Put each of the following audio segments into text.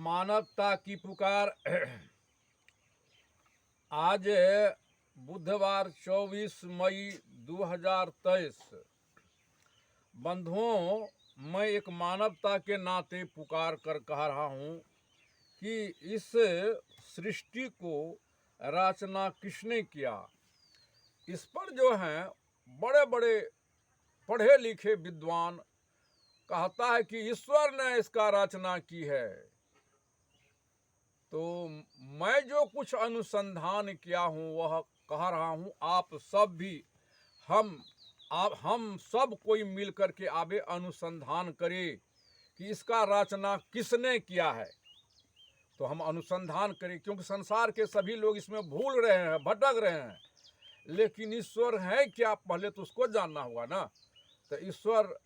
मानवता की पुकार। आज बुधवार 24 मई 2023। बंधुओं, मैं एक मानवता के नाते पुकार कर कह रहा हूँ कि इस सृष्टि को रचना किसने किया। इस पर जो हैं बड़े बड़े पढ़े लिखे विद्वान कहता है कि ईश्वर ने इसका रचना की है। तो मैं जो कुछ अनुसंधान किया हूँ वह कह रहा हूँ, आप सब भी हम सब कोई मिल कर के आगे अनुसंधान करें कि इसका रचना किसने किया है। तो हम अनुसंधान करें, क्योंकि संसार के सभी लोग इसमें भूल रहे हैं, भटक रहे हैं। लेकिन ईश्वर है क्या, पहले तो उसको जानना होगा ना। तो ईश्वर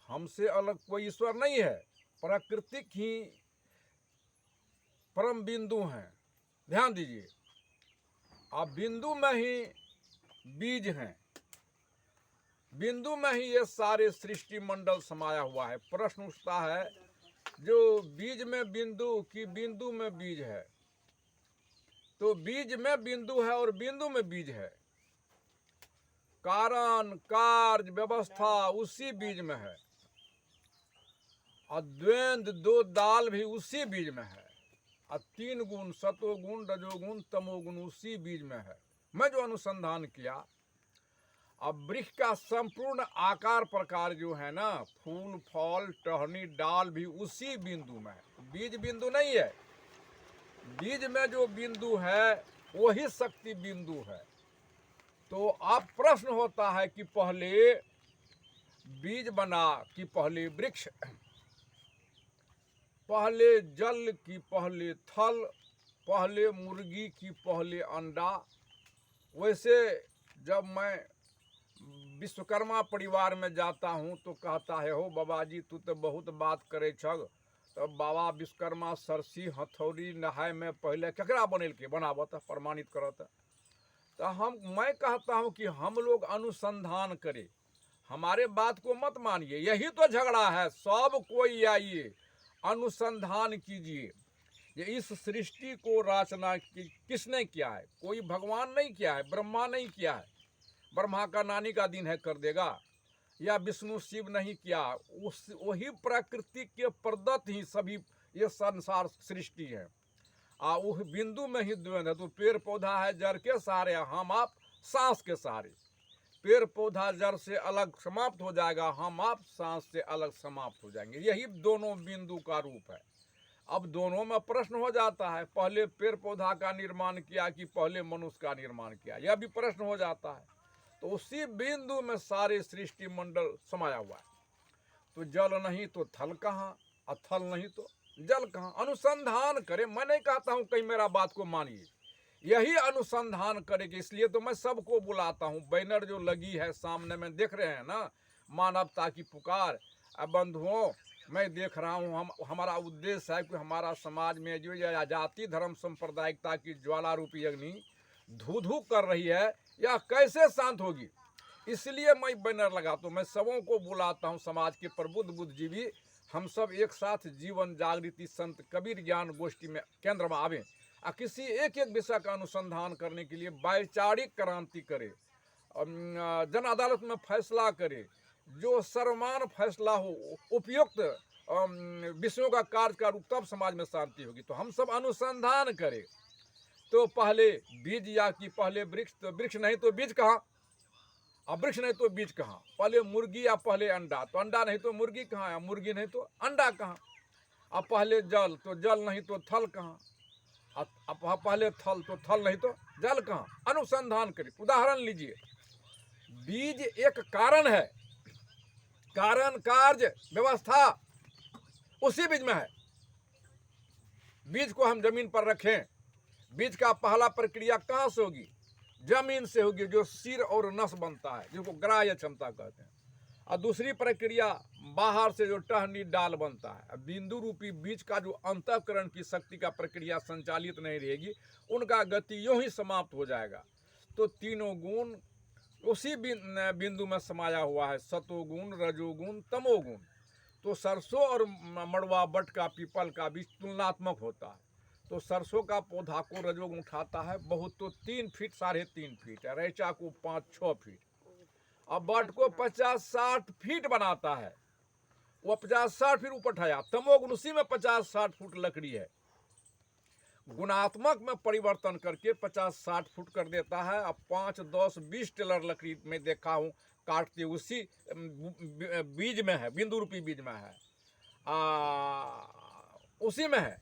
हमसे अलग कोई ईश्वर नहीं है, प्राकृतिक ही परम बिंदु हैं। ध्यान दीजिए, आप बिंदु में ही बीज हैं, बिंदु में ही ये सारे सृष्टि मंडल समाया हुआ है। प्रश्न उठता है, जो बीज में बिंदु कि बिंदु में बीज है। तो बीज में बिंदु है और बिंदु में बीज है। कारण कार्य व्यवस्था उसी बीज में है। अद्वैत दो दाल भी उसी बीज में है। और तीन गुण सतोगुण रजोगुण तमोगुण उसी बीज में है। मैं जो अनुसंधान किया, अब वृक्ष का संपूर्ण आकार प्रकार जो है ना, फूल फल टहनी डाल भी उसी बिंदु में है। बीज बिंदु नहीं है, बीज में जो बिंदु है वही शक्ति बिंदु है। तो अब प्रश्न होता है कि पहले बीज बना कि पहले वृक्ष, पहले जल की पहले थल, पहले मुर्गी की पहले अंडा। वैसे जब मैं विश्वकर्मा परिवार में जाता हूँ तो कहता है, हो बाबा जी तू तो बहुत बात करे छग। तो बाबा विश्वकर्मा सरसी हथौड़ी नहाय में पहले केकरा बनेलके बनावत प्रमाणित करत। तो मैं कहता हूँ कि हम लोग अनुसंधान करें, हमारे बात को मत मानिए। यही तो झगड़ा है। सब कोई आइए अनुसंधान कीजिए, ये इस सृष्टि को रचना किसने किया है। कोई भगवान नहीं किया है, ब्रह्मा नहीं किया है, ब्रह्मा का नानी का दिन है कर देगा, या विष्णु शिव नहीं किया। वही प्रकृति के प्रदत्त ही सभी ये संसार सृष्टि है। उस बिंदु में ही द्वंद्व है। तो पेड़ पौधा है जड़ के सहारे, हम आप सांस के सहारे। पेड़ पौधा जड़ से अलग समाप्त हो जाएगा, हम आप सांस से अलग समाप्त हो जाएंगे। यही दोनों बिंदु का रूप है। अब दोनों में प्रश्न हो जाता है, पहले पेड़ पौधा का निर्माण किया कि पहले मनुष्य का निर्माण किया, यह भी प्रश्न हो जाता है। तो उसी बिंदु में सारे सृष्टि मंडल समाया हुआ है। तो जल नहीं तो थल कहाँ, और थल नहीं तो जल कहाँ। अनुसंधान करें। मैं नहीं कहता हूँ कहीं मेरा बात को मानिए, यही अनुसंधान करेंगे। इसलिए तो मैं सबको बुलाता हूँ। बैनर जो लगी है सामने में देख रहे हैं ना, मानवता की पुकार। अब बंधुओं, मैं देख रहा हूँ, हमारा उद्देश्य है कि हमारा समाज में जो जाति धर्म सांप्रदायिकता की ज्वाला रूपी अग्नि धू धू कर रही है, यह कैसे शांत होगी। इसलिए मैं बैनर लगाता हूँ। मैं सबों को बुलाता हूँ, समाज के प्रबुद्ध बुद्धिजीवी हम सब एक साथ जीवन जागृति संत कबीर ज्ञान गोष्ठी में केंद्र में आवें, और किसी एक एक विषय का अनुसंधान करने के लिए वैचारिक क्रांति करे, जन अदालत में फैसला करे, जो सर्वमान्य फैसला हो, उपयुक्त विषयों का कार्य का रूप, तब समाज में शांति होगी। तो हम सब अनुसंधान करें। तो पहले बीज या कि पहले वृक्ष, तो वृक्ष नहीं तो बीज कहाँ, अब वृक्ष नहीं तो बीज कहाँ। पहले मुर्गी या पहले अंडा, तो अंडा नहीं तो मुर्गी कहाँ, या मुर्गी नहीं तो अंडा कहाँ। अब पहले जल, तो जल नहीं तो थल कहाँ। अब पहले थल, तो थल नहीं तो जल कहाँ। अनुसंधान करें। उदाहरण लीजिए, बीज एक कारण है, कारण कार्य व्यवस्था उसी बीज में है। बीज को हम जमीन पर रखें, बीज का पहला प्रक्रिया कहाँ से होगी, जमीन से होगी, जो सिर और नस बनता है, जिसको ग्राह्य क्षमता कहते हैं। और दूसरी प्रक्रिया बाहर से जो टहनी डाल बनता है। बिंदु रूपी बीज का जो अंतःकरण की शक्ति का प्रक्रिया संचालित नहीं रहेगी, उनका गति यूं ही समाप्त हो जाएगा। तो तीनों गुण उसी बिंदु में समाया हुआ है, सतोगुण रजोगुण तमोगुण। तो सरसों और मड़वा, बट का, पीपल का बीज तुलनात्मक होता है। तो सरसों का पौधा को रजोगुण उठाता है बहुत तो 3 फीट 3.5 फीट, रैचा को 5-6 फीट, अब बट को 50-60 फीट बनाता है। वो 50-60 फीट ऊपर उठाया, तमोगुण उसी में 50-60 फुट लकड़ी है, गुणात्मक में परिवर्तन करके 50-60 फुट कर देता है। अब 5-10-20 टेलर लकड़ी में देखा हूँ काटते उसी बीज में है, बिंदु रूपी बीज में है, उसी में है।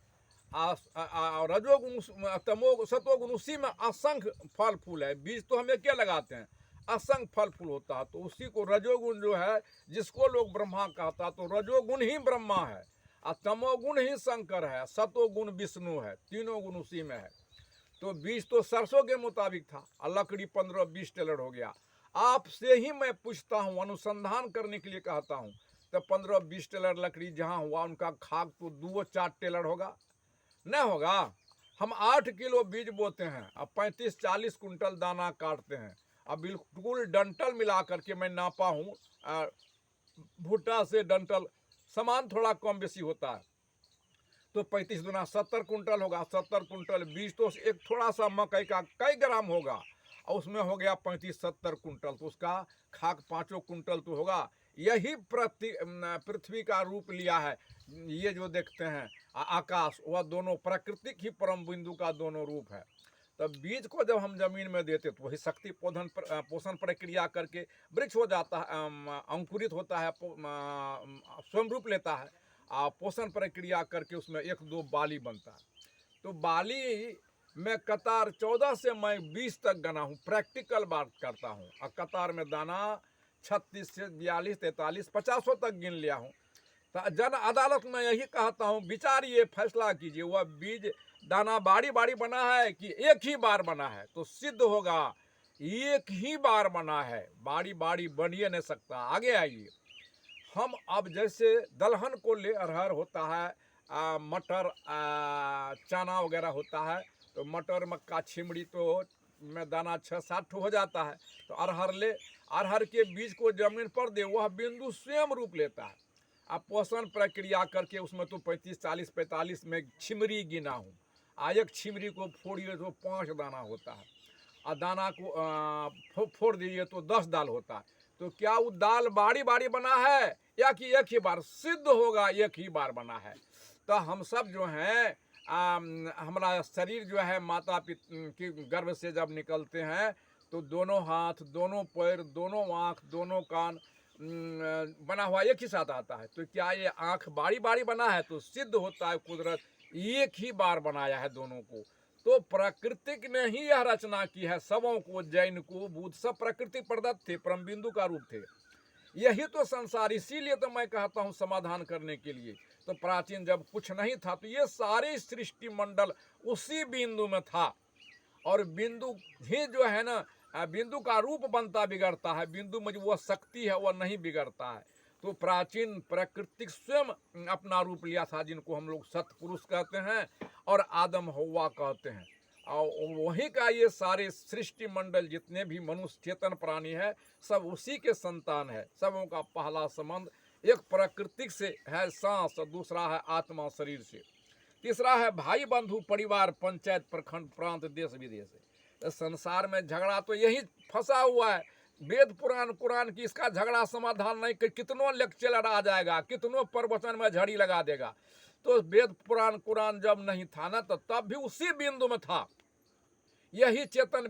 रजोगुण तमोगुण सतोगुण उसी में असंख्य फल फूल है। बीज तो हम क्या लगाते हैं, असंख्य फल फूल होता है। तो उसी को रजोगुण जो है, जिसको लोग ब्रह्मा कहता, तो रजोगुण ही ब्रह्मा है, और तमोगुण ही शंकर है, सतोगुण विष्णु है, तीनों गुण उसी में है। तो बीज तो सरसों के मुताबिक था, और लकड़ी 15-20 टेलर हो गया। आपसे ही मैं पूछता हूँ, अनुसंधान करने के लिए कहता हूँ, तो 15-20 टेलर लकड़ी जहाँ हुआ, उनका खाक तो 2-4 टेलर होगा, न होगा। हम 8 किलो बीज बोते हैं, अब 35-40 कुंटल दाना काटते हैं। अब बिल्कुल डंटल मिला करके मैं नापा हूँ, भुट्टा से डंटल समान, थोड़ा कम बेसी होता है, तो 35 दूना 70 कुंटल होगा। 70 कुंटल बीज तो एक थोड़ा सा मकई का कई ग्राम होगा, और उसमें हो गया 35-70 कुंटल, तो उसका खाक 5 कुंटल तो होगा। यही पृथ्वी का रूप लिया है। ये जो देखते हैं आकाश, वह दोनों प्राकृतिक ही परम बिंदु का दोनों रूप है। तब बीज को जब हम जमीन में देते तो वही शक्ति पोषण प्रक्रिया करके वृक्ष हो जाता है, अंकुरित होता है, स्वयं रूप लेता है, पोषण प्रक्रिया करके उसमें 1-2 बाली बनता है। तो बाली में कतार 14 से मैं 20 तक गना हूँ, प्रैक्टिकल बात करता हूँ। और कतार में दाना 36 से 42, 43, 50 तक गिन लिया हूँ। तो जन अदालत में यही कहता हूँ, विचारिए, फैसला कीजिए, वह बीज दाना बारी बारी बना है कि एक ही बार बना है, तो सिद्ध होगा एक ही बार बना है, बारी बारी बनिए नहीं सकता। आगे आइए, हम अब जैसे दलहन को ले, अरहर होता है, मटर, चना वगैरह होता है, तो मटर, मक्का, छिमड़ी तो में दाना 6-7 हो जाता है। तो अरहर ले, अरहर के बीज को जमीन पर दे, वह बिंदु स्वयं रूप लेता है। अब पोषण प्रक्रिया करके उसमें तो 35, 40, 45 में छिमरी गिना हूँ। एक छिमरी को फोड़िए तो 5 दाना होता है, और दाना को फोड़ दीजिए तो 10 दाल होता है। तो क्या वो दाल बारी बारी बना है, या कि एक ही बार? सिद्ध होगा एक ही बार बना है। तो हम सब जो हैं, हमारा शरीर जो है माता पिता की गर्भ से जब निकलते हैं, तो दोनों हाथ, दोनों पैर, दोनों आँख, दोनों कान बना हुआ एक ही साथ आता है। तो क्या ये आँख बारी बारी बना है? तो सिद्ध होता है कुदरत एक ही बार बनाया है दोनों को। तो प्रकृतिक ने ही यह रचना की है। सबों को, जैन को, बुद्ध, सब प्रकृति प्रदत्त थे, परम बिंदु का रूप थे। यही तो संसार, इसीलिए तो मैं कहता हूँ समाधान करने के लिए। तो प्राचीन जब कुछ नहीं था, तो ये सारी सृष्टि मंडल उसी बिंदु में था। और बिंदु ही जो है ना, बिंदु का रूप बनता बिगड़ता है, बिंदु में जो वह शक्ति है वह नहीं बिगड़ता है। तो प्राचीन प्राकृतिक स्वयं अपना रूप लिया था, जिनको हम लोग सतपुरुष कहते हैं और आदम हव्वा कहते हैं। और वहीं का ये सारे सृष्टि मंडल जितने भी मनुष्य चेतन प्राणी है, सब उसी के संतान है। सबों का पहला संबंध एक प्राकृतिक से है, सांस, दूसरा है आत्मा शरीर से, तीसरा है भाई बंधु परिवार, पंचायत, प्रखंड, प्रांत, देश विदेश। तो संसार में झगड़ा तो यही फंसा हुआ है। वेद पुराण कुरान की इसका झगड़ा समाधान नहीं, कितनों लेक्चर आ जाएगा, कितनों प्रवचन में झड़ी लगा देगा। तो वेद पुराण कुरान जब नहीं था ना, तो तब भी उसी बिंदु में था। यही चेतन,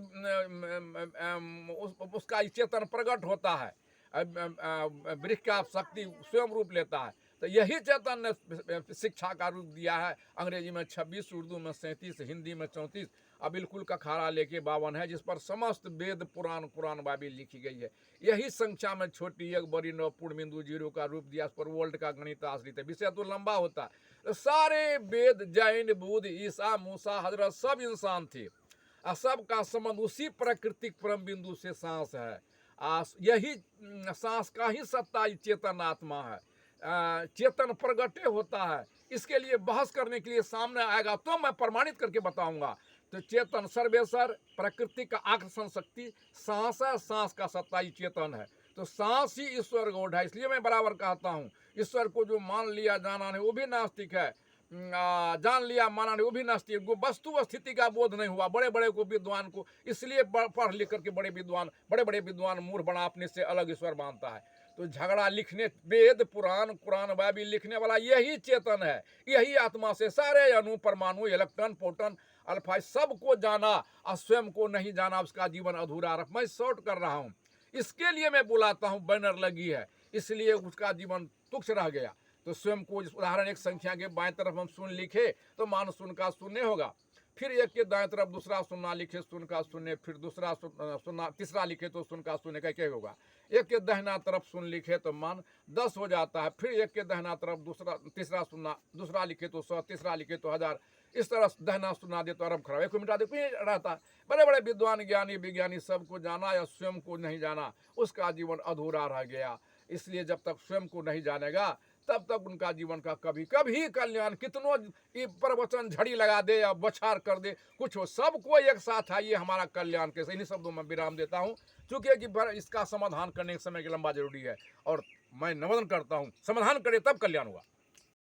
उसका चेतन प्रकट होता है, वृक्ष का शक्ति स्वयं रूप लेता है। तो यही चेतन ने शिक्षा का रूप दिया है। अंग्रेजी में 26, उर्दू में 37, हिंदी में 34, और बिल्कुल कखारा लेके 52 है, जिस पर समस्त वेद पुराण कुरान बाइबिल लिखी गई है। यही संख्या में छोटी, एक बड़ी, 9 पूर्ण बिंदु, 0 का रूप दिया। इस पर वर्ल्ड का गणित आश्रित है, विषय तो लंबा होता है। तो सारे वेद, जैन, बुद्ध, ईसा, मूसा, हजरत सब इंसान थे, और सब का संबंध उसी प्राकृतिक परम बिंदु से सांस है। यही सांस का ही सत्ता चेतन आत्मा है। चेतन प्रगटे होता है। इसके लिए बहस करने के लिए सामने आएगा तो मैं प्रमाणित करके बताऊंगा। तो चेतन सर्वेसर, प्रकृति का आकर्षण शक्ति सांस है, सांस का सत्ता ही चेतन है। तो सांस ही ईश्वर गॉड है। इसलिए मैं बराबर कहता हूँ, ईश्वर को जो मान लिया जाना नहीं वो भी नास्तिक है, जान लिया माना नहीं वो भी नास्तिक। वस्तु स्थिति का बोध नहीं हुआ। बड़े बड़े को विद्वान को इसलिए पढ़ लिख करके बड़े बड़े विद्वान मूर्ख बना अपने से अलग ईश्वर मानता है। तो झगड़ा लिखने, वेद पुराण कुरान बाइबिल लिखने वाला यही चेतन है, यही आत्मा से सारे अणु परमाणु इलेक्ट्रॉन प्रोटॉन अल्फा सबको जाना और स्वयं को नहीं जाना, उसका जीवन अधूरा रख। मैं शॉर्ट कर रहा हूँ, इसके लिए मैं बुलाता हूँ, बैनर लगी है इसलिए उसका जीवन तुच्छ रह गया। तो स्वयं को उदाहरण एक संख्या के बाएं तरफ हम शून्य लिखे तो मान शून्य का शून्य होगा, फिर एक के दाएं तरफ दूसरा शून्य लिखे शून्य का शून्य, फिर दूसरा शून्य तीसरा लिखे तो शून्य का शून्य कैसे होगा। एक के दाहिना तरफ शून्य लिखे तो मान 10 हो जाता है, फिर एक के दाहिना तरफ तीसरा शून्य दूसरा लिखे तो 100, तीसरा लिखे तो 1000, इस तरह दाहिना शून्य दे तो अरब खराब, एक को मिटा दे तो रहता है। बड़े बड़े विद्वान ज्ञानी विज्ञानी सबको जाना या स्वयं को नहीं जाना, उसका जीवन अधूरा रह गया। इसलिए जब तक स्वयं को नहीं जानेगा तब तक उनका जीवन का कभी कभी कल्याण, कितनों प्रवचन झड़ी लगा दे या बछार कर दे, कुछ हो, सबको एक साथ आइए हमारा कल्याण कैसे। इन्हीं शब्दों में विराम देता हूँ, चूंकि कि इसका समाधान करने के समय की लंबा जरूरी है और मैं निवेदन करता हूँ समाधान करे तब कल्याण हुआ।